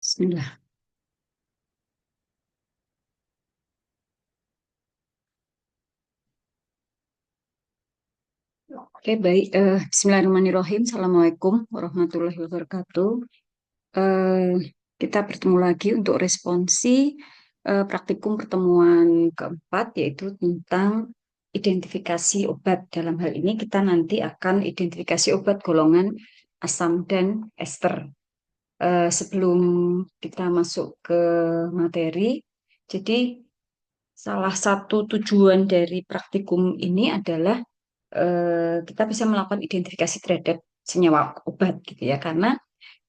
Bismillah. Oke, baik. Bismillahirrahmanirrahim. Assalamualaikum warahmatullahi wabarakatuh. Eh, kita bertemu lagi untuk responsi praktikum pertemuan keempat, yaitu tentang identifikasi obat. Dalam hal ini kita nanti akan identifikasi obat golongan asam dan ester. Sebelum kita masuk ke materi, jadi salah satu tujuan dari praktikum ini adalah kita bisa melakukan identifikasi terhadap senyawa obat gitu ya, karena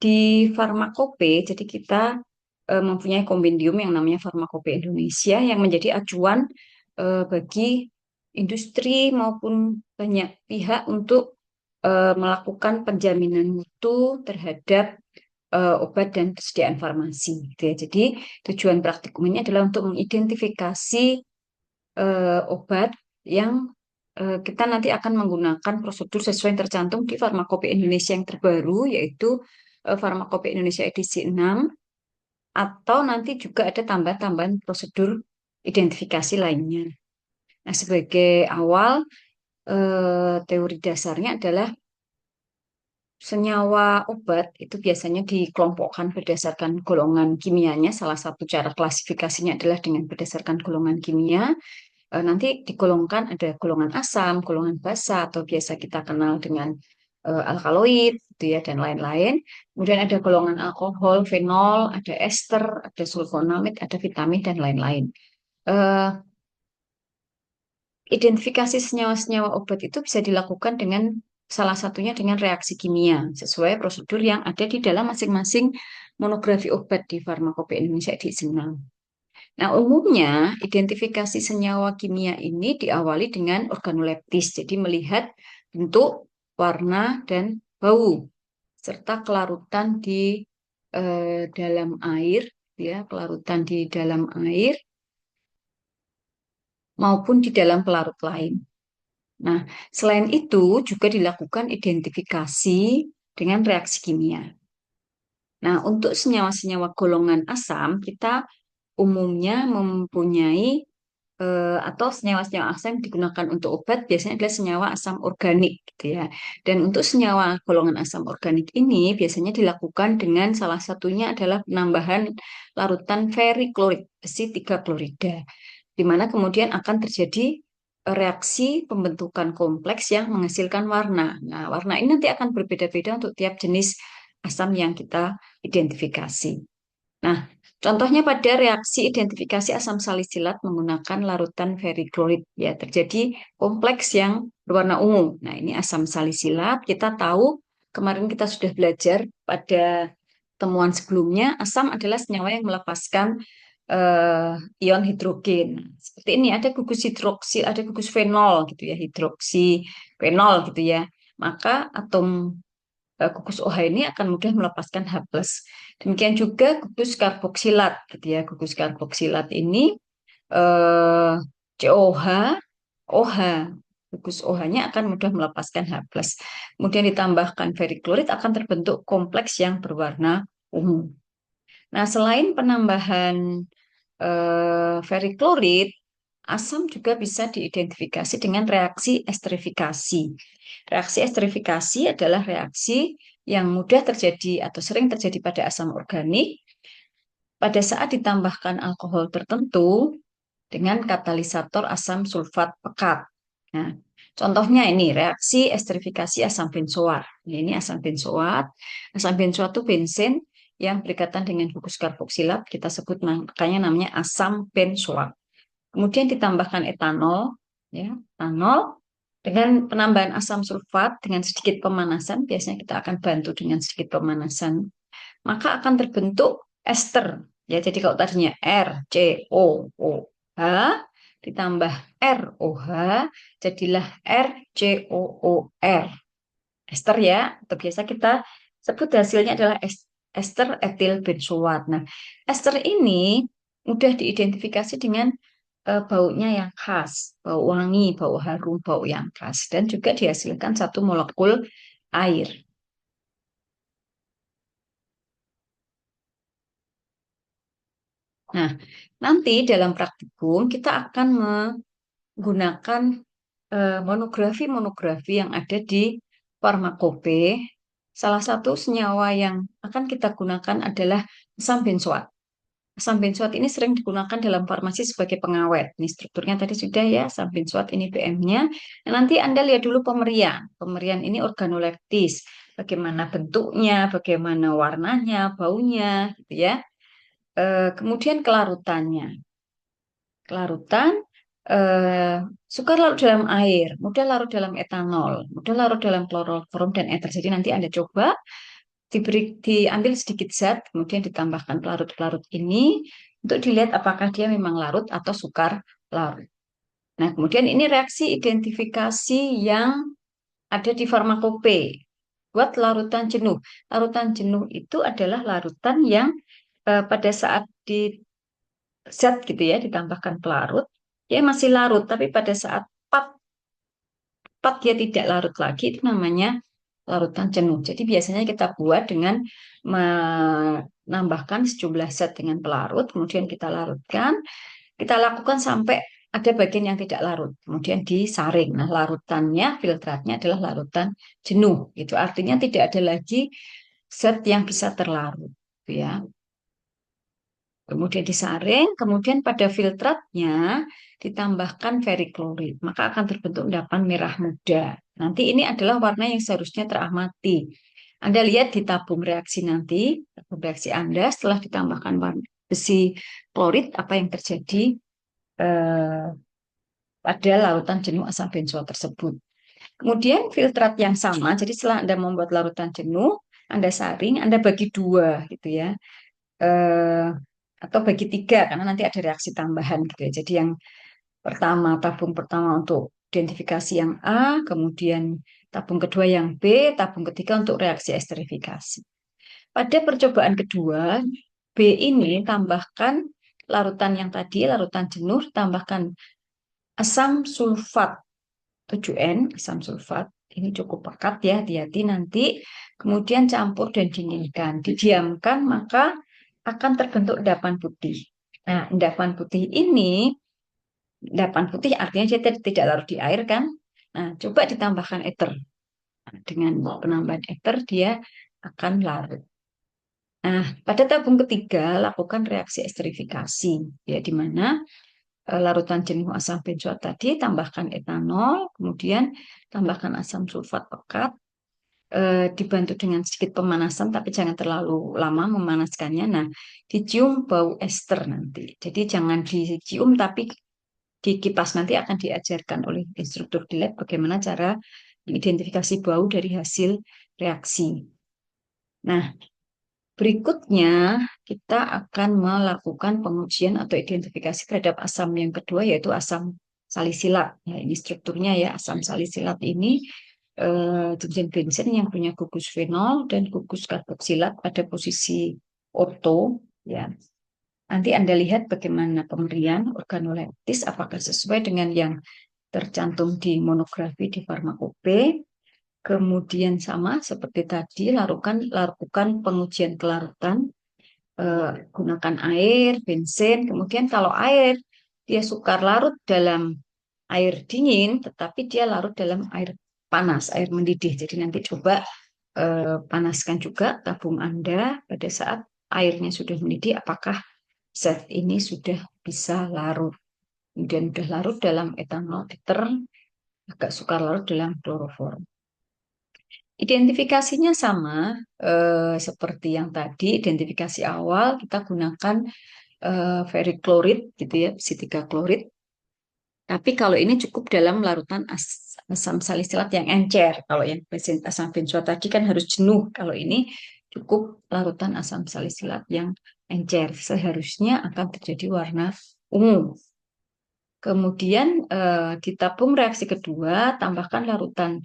di farmakope jadi kita mempunyai kompendium yang namanya Farmakope Indonesia yang menjadi acuan bagi industri maupun banyak pihak untuk melakukan penjaminan mutu terhadap obat dan persediaan farmasi gitu ya. Jadi tujuan praktikum ini adalah untuk mengidentifikasi obat yang kita nanti akan menggunakan prosedur sesuai yang tercantum di Farmakope Indonesia yang terbaru, yaitu Farmakope Indonesia edisi 6, atau nanti juga ada tambahan-tambahan prosedur identifikasi lainnya. Nah, sebagai awal, teori dasarnya adalah senyawa obat itu biasanya dikelompokkan berdasarkan golongan kimianya. Salah satu cara klasifikasinya adalah dengan berdasarkan golongan kimia. Nanti digolongkan ada golongan asam, golongan basa atau biasa kita kenal dengan alkaloid gitu ya dan lain-lain. Kemudian ada golongan alkohol, fenol, ada ester, ada sulfonamid, ada vitamin dan lain-lain. Eh, Identifikasi senyawa-senyawa obat itu bisa dilakukan dengan salah satunya dengan reaksi kimia sesuai prosedur yang ada di dalam masing-masing monografi obat di Farmakope Indonesia di Senam. Nah, umumnya identifikasi senyawa kimia ini diawali dengan organoleptis, jadi melihat bentuk, warna, dan bau, serta kelarutan di dalam air, ya, kelarutan di dalam air maupun di dalam pelarut lain. Nah, selain itu juga dilakukan identifikasi dengan reaksi kimia. Nah, untuk senyawa-senyawa golongan asam, kita umumnya mempunyai atau senyawa-senyawa asam yang digunakan untuk obat biasanya adalah senyawa asam organik gitu ya. Dan untuk senyawa golongan asam organik ini biasanya dilakukan dengan salah satunya adalah penambahan larutan ferriklorid besi 3 klorida, di mana kemudian akan terjadi reaksi pembentukan kompleks yang menghasilkan warna. Nah, warna ini nanti akan berbeda-beda untuk tiap jenis asam yang kita identifikasi. Nah, contohnya pada reaksi identifikasi asam salisilat menggunakan larutan ferriklorid ya terjadi kompleks yang berwarna ungu. Nah, ini asam salisilat. Kita tahu kemarin kita sudah belajar pada temuan sebelumnya, asam adalah senyawa yang melepaskan ion hidrogen. Seperti ini ada gugus hidroksil, ada gugus fenol gitu ya, hidroksi fenol gitu ya. Maka atom gugus OH ini akan mudah melepaskan H+. Demikian juga gugus karboksilat gitu ya. Gugus karboksilat ini eh, COH, OH. Gugus OH-nya akan mudah melepaskan H+. Kemudian ditambahkan ferriklorid akan terbentuk kompleks yang berwarna ungu. Nah, selain penambahan ferriklorid, asam juga bisa diidentifikasi dengan reaksi esterifikasi. Reaksi esterifikasi adalah reaksi yang mudah terjadi atau sering terjadi pada asam organik pada saat ditambahkan alkohol tertentu dengan katalisator asam sulfat pekat. Nah, contohnya ini reaksi esterifikasi asam benzoat. Ini asam benzoat. Asam benzoat itu bensin yang berikatan dengan gugus karboksilat, kita sebut makanya namanya asam benzoat. Kemudian ditambahkan etanol, ya, etanol dengan penambahan asam sulfat dengan sedikit pemanasan, biasanya kita akan bantu dengan sedikit pemanasan, maka akan terbentuk ester. Ya, jadi kalau tadinya RCOOH ditambah ROH, jadilah RCOOR. Ester ya, atau biasa kita sebut hasilnya adalah ester etil benzoat. Nah, ester ini mudah diidentifikasi dengan baunya yang khas, bau wangi, bau harum, bau yang khas, dan juga dihasilkan satu molekul air. Nah, nanti dalam praktikum kita akan menggunakan monografi-monografi yang ada di farmakope. Salah satu senyawa yang akan kita gunakan adalah asam benzoat. Asam benzoat ini sering digunakan dalam farmasi sebagai pengawet. Ini strukturnya tadi sudah ya, asam benzoat ini PM-nya. Nah, nanti Anda lihat dulu pemerian. Pemerian ini organoleptis. Bagaimana bentuknya, bagaimana warnanya, baunya, gitu ya. Kemudian kelarutannya. Kelarutan, eh, sukar larut dalam air, mudah larut dalam etanol, mudah larut dalam kloroform dan ether. Jadi nanti Anda coba diambil sedikit zat, kemudian ditambahkan pelarut-pelarut ini untuk dilihat apakah dia memang larut atau sukar larut. Nah, kemudian ini reaksi identifikasi yang ada di farmakope. Buat larutan jenuh. Larutan jenuh itu adalah larutan yang pada saat di zat gitu ya, ditambahkan pelarut, dia masih larut, tapi pada saat pat, pat dia tidak larut lagi, itu namanya larutan jenuh. Jadi biasanya kita buat dengan menambahkan sejumlah zat dengan pelarut, kemudian kita larutkan, kita lakukan sampai ada bagian yang tidak larut, kemudian disaring. Nah, larutannya, filtratnya adalah larutan jenuh. Itu artinya tidak ada lagi zat yang bisa terlarut, gitu ya. Kemudian disaring, kemudian pada filtratnya ditambahkan ferriklorid, maka akan terbentuk endapan merah muda. Nanti ini adalah warna yang seharusnya teramati. Anda lihat di tabung reaksi nanti, tabung reaksi Anda setelah ditambahkan warna besi klorid, apa yang terjadi eh, pada larutan jenuh asam benzoat tersebut. Kemudian filtrat yang sama, jadi setelah Anda membuat larutan jenuh, Anda saring, Anda bagi dua gitu ya. eh, atau bagi tiga karena nanti ada reaksi tambahan gitu ya. Jadi yang pertama, tabung pertama untuk identifikasi yang A, kemudian tabung kedua yang B, tabung ketiga untuk reaksi esterifikasi. Pada percobaan kedua, B ini tambahkan larutan yang tadi, larutan jenuh, tambahkan asam sulfat 7N, asam sulfat. Ini cukup pekat ya, hati-hati nanti. Kemudian campur dan dinginkan. Didiamkan, maka akan terbentuk endapan putih. Nah, endapan putih ini, endapan putih artinya dia tidak larut di air kan? Nah, coba ditambahkan ether. Nah, dengan penambahan ether dia akan larut. Nah, pada tabung ketiga lakukan reaksi esterifikasi, ya di mana larutan jenuh asam benzoat tadi tambahkan etanol, kemudian tambahkan asam sulfat pekat, dibantu dengan sedikit pemanasan, tapi jangan terlalu lama memanaskannya. Nah, dicium bau ester nanti. Jadi jangan dicium, tapi di kipas nanti akan diajarkan oleh instruktur di lab bagaimana cara mengidentifikasi bau dari hasil reaksi. Nah, berikutnya kita akan melakukan pengujian atau identifikasi terhadap asam yang kedua, yaitu asam salisilat. Ya, ini strukturnya ya, asam salisilat ini jenis bensin yang punya gugus fenol dan gugus karboksilat pada posisi orto. Ya, nanti Anda lihat bagaimana pemberian organoleptis, apakah sesuai dengan yang tercantum di monografi di farmakope. Kemudian sama seperti tadi, lakukan pengujian kelarutan, gunakan air, bensin. Kemudian kalau air, dia sukar larut dalam air dingin, tetapi dia larut dalam air panas, air mendidih. Jadi nanti coba panaskan juga tabung Anda pada saat airnya sudah mendidih, apakah zat ini sudah bisa larut. Kemudian sudah larut dalam etanol ether, agak sukar larut dalam kloroform. Identifikasinya sama seperti yang tadi, identifikasi awal kita gunakan ferric klorid gitu ya, besi 3 klorid. Tapi kalau ini cukup dalam larutan asam salisilat yang encer. Kalau yang asam benzoat tadi kan harus jenuh. Kalau ini cukup larutan asam salisilat yang encer. Seharusnya akan terjadi warna ungu. Kemudian di tabung reaksi kedua tambahkan larutan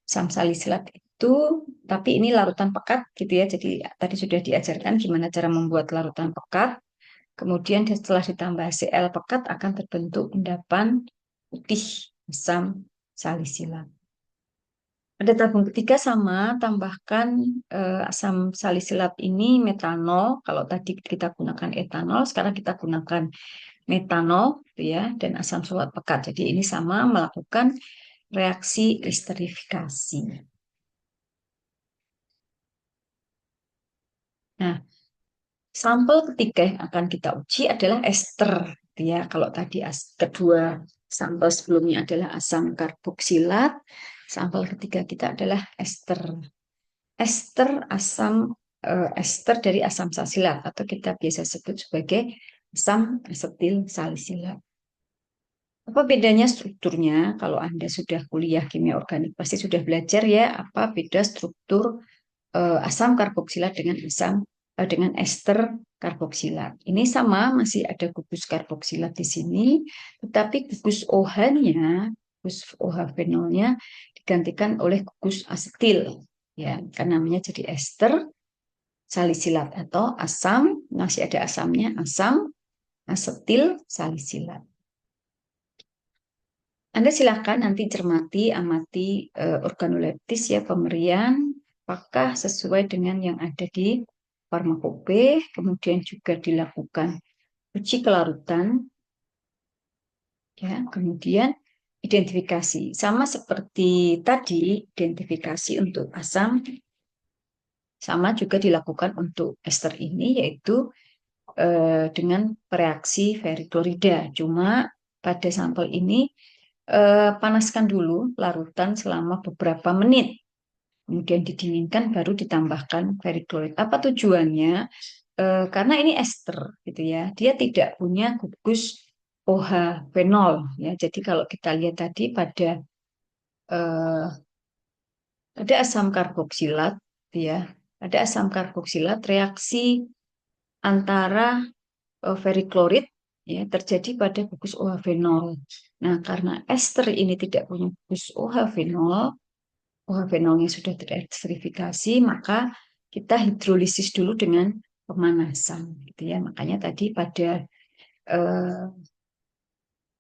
asam salisilat itu, tapi ini larutan pekat gitu ya. Jadi tadi sudah diajarkan gimana cara membuat larutan pekat. Kemudian setelah ditambah Cl pekat akan terbentuk endapan putih asam salisilat. Pada tabung ketiga sama, tambahkan asam salisilat ini metanol. Kalau tadi kita gunakan etanol, sekarang kita gunakan metanol, gitu ya, dan asam sulfat pekat. Jadi ini sama melakukan reaksi esterifikasi. Nah, sampel ketiga yang akan kita uji adalah ester, gitu ya. Kalau tadi kedua sampel sebelumnya adalah asam karboksilat, sampel ketiga kita adalah ester. Ester asam ester dari asam salsilat atau kita biasa sebut sebagai asam asetil salisilat. Apa bedanya strukturnya? Kalau Anda sudah kuliah kimia organik pasti sudah belajar ya apa beda struktur asam karboksilat dengan ester karboksilat. Ini sama masih ada gugus karboksilat di sini, tetapi gugus OH-nya, gugus OH fenolnya digantikan oleh gugus asetil ya, karena namanya jadi ester salisilat atau asam, masih ada asamnya, asam asetil salisilat. Anda silakan nanti cermati, amati organoleptis ya pemberian, apakah sesuai dengan yang ada di farmakope, kemudian juga dilakukan uji kelarutan, ya, kemudian identifikasi. Sama seperti tadi, identifikasi untuk asam, sama juga dilakukan untuk ester ini, yaitu dengan reaksi ferriklorida. Cuma pada sampel ini panaskan dulu larutan selama beberapa menit. Kemudian didinginkan baru ditambahkan ferriklorid. Apa tujuannya? Karena ini ester gitu ya. Dia tidak punya gugus OH fenol ya. Jadi kalau kita lihat tadi eh, ada asam karboksilat ya. Ada asam karboksilat reaksi antara ferriklorid ya terjadi pada gugus OH fenol. Nah, karena ester ini tidak punya gugus OH fenol, OH fenolnya sudah terestrifikasi, maka kita hidrolisis dulu dengan pemanasan, gitu ya. Makanya tadi pada eh,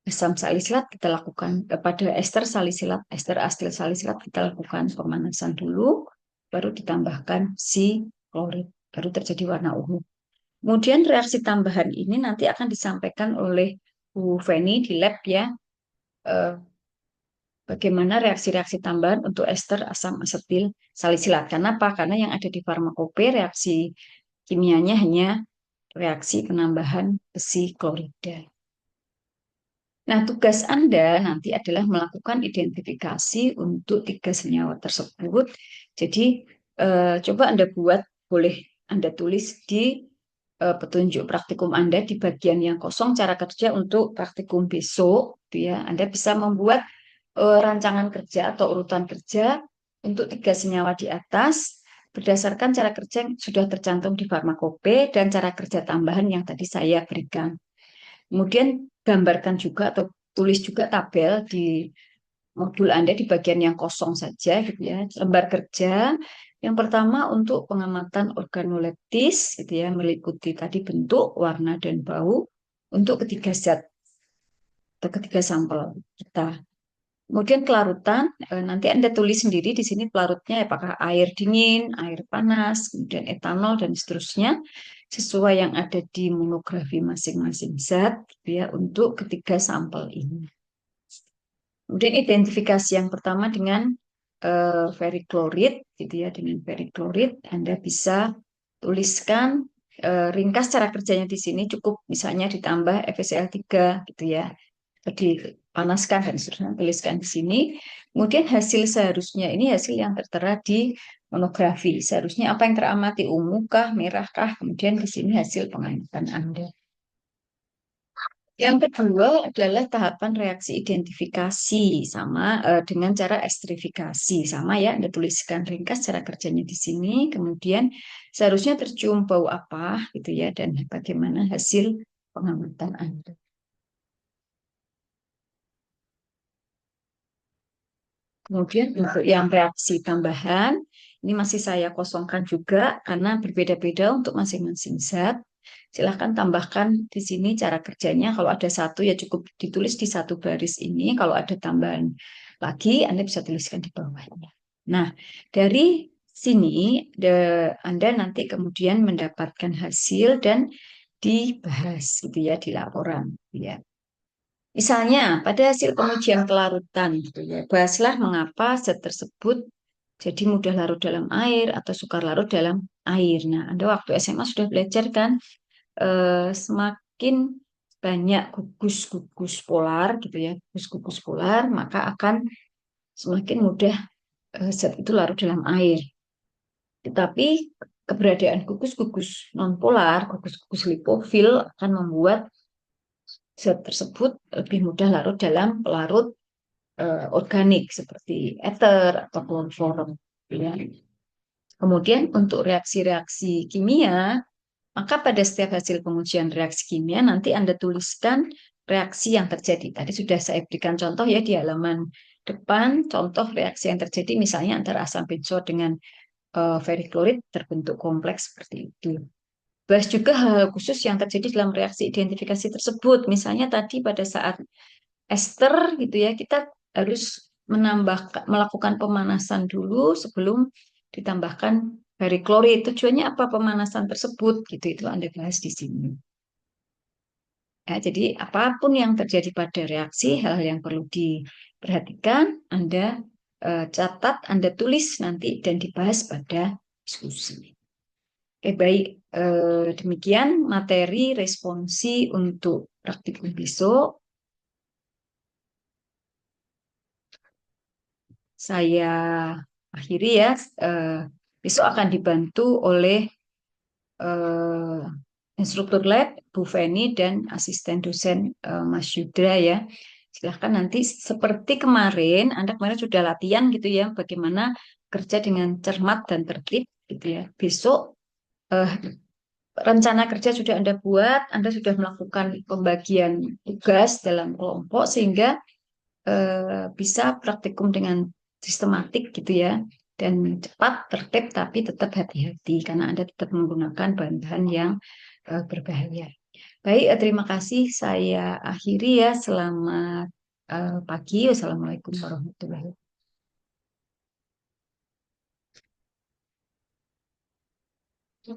asam salisilat kita lakukan, pada ester salisilat, ester astil salisilat kita lakukan pemanasan dulu, baru ditambahkan si klorid, baru terjadi warna ungu. Kemudian reaksi tambahan ini nanti akan disampaikan oleh Bu Feni di lab ya. Eh, Bagaimana reaksi-reaksi tambahan untuk ester asam asetil salisilat. Kenapa? Karena yang ada di farmakope reaksi kimianya hanya reaksi penambahan besi klorida. Nah, tugas Anda nanti adalah melakukan identifikasi untuk tiga senyawa tersebut. Jadi, coba Anda buat, boleh Anda tulis di petunjuk praktikum Anda di bagian yang kosong cara kerja untuk praktikum besok. Gitu ya. Anda bisa membuat rancangan kerja atau urutan kerja untuk tiga senyawa di atas berdasarkan cara kerja yang sudah tercantum di farmakope dan cara kerja tambahan yang tadi saya berikan. Kemudian gambarkan juga atau tulis juga tabel di modul Anda di bagian yang kosong saja gitu ya. Lembar kerja yang pertama untuk pengamatan organoleptis gitu ya, meliputi tadi bentuk, warna dan bau untuk ketiga zat atau ketiga sampel kita. Kemudian kelarutan, nanti Anda tulis sendiri di sini pelarutnya apakah air dingin, air panas, kemudian etanol, dan seterusnya, sesuai yang ada di monografi masing-masing zat gitu ya, untuk ketiga sampel ini. Kemudian identifikasi yang pertama dengan ferriklorid, gitu ya, dengan ferriklorid, Anda bisa tuliskan ringkas cara kerjanya di sini, cukup misalnya ditambah FeCl3 gitu ya, dipanaskan dan seterusnya tuliskan di sini. Kemudian hasil seharusnya ini hasil yang tertera di monografi. Seharusnya apa yang teramati ungu kah, merah kah? Kemudian di sini hasil pengamatan Anda. Yang kedua adalah tahapan reaksi identifikasi sama dengan cara estrifikasi sama ya. Anda tuliskan ringkas cara kerjanya di sini. Kemudian seharusnya tercium bau apa gitu ya dan bagaimana hasil pengamatan Anda. Kemudian untuk yang reaksi tambahan, ini masih saya kosongkan juga karena berbeda-beda untuk masing-masing zat. Silahkan tambahkan di sini cara kerjanya. Kalau ada satu ya cukup ditulis di satu baris ini. Kalau ada tambahan lagi, Anda bisa tuliskan di bawahnya. Nah, dari sini Anda nanti kemudian mendapatkan hasil dan dibahas gitu ya di laporan gitu ya. Misalnya pada hasil pengujian kelarutan gitu ya, bahaslah mengapa zat tersebut jadi mudah larut dalam air atau sukar larut dalam air. Nah, Anda waktu SMA sudah belajar kan, semakin banyak gugus-gugus polar gitu ya, gugus-gugus polar, maka akan semakin mudah zat itu larut dalam air. Tetapi keberadaan gugus-gugus nonpolar, gugus-gugus lipofil akan membuat zat tersebut lebih mudah larut dalam pelarut organik seperti ether atau kloroform. Ya. Kemudian untuk reaksi-reaksi kimia, maka pada setiap hasil pengujian reaksi kimia nanti Anda tuliskan reaksi yang terjadi. Tadi sudah saya berikan contoh ya di halaman depan, contoh reaksi yang terjadi misalnya antara asam benzoat dengan ferriklorid terbentuk kompleks seperti itu. Bahas juga hal-hal khusus yang terjadi dalam reaksi identifikasi tersebut. Misalnya tadi pada saat ester gitu ya, kita harus melakukan pemanasan dulu sebelum ditambahkan periklorid. Tujuannya apa pemanasan tersebut? Gitu itu Anda bahas di sini. Ya, jadi apapun yang terjadi pada reaksi, hal-hal yang perlu diperhatikan, Anda catat, Anda tulis nanti dan dibahas pada diskusi. Oke, baik. Demikian materi responsi untuk praktikum besok. Saya akhiri ya. Eh, Besok akan dibantu oleh eh, instruktur lab Bu Feni dan asisten dosen Mas Yudra ya. Silahkan nanti seperti kemarin, Anda kemarin sudah latihan gitu ya, bagaimana kerja dengan cermat dan tertib gitu ya. Besok eh, rencana kerja sudah Anda buat, Anda sudah melakukan pembagian tugas dalam kelompok sehingga bisa praktikum dengan sistematik gitu ya dan cepat, tertib tapi tetap hati-hati karena Anda tetap menggunakan bahan-bahan yang berbahaya. Baik, terima kasih. Saya akhiri ya. Selamat pagi. Wassalamualaikum warahmatullahi wabarakatuh.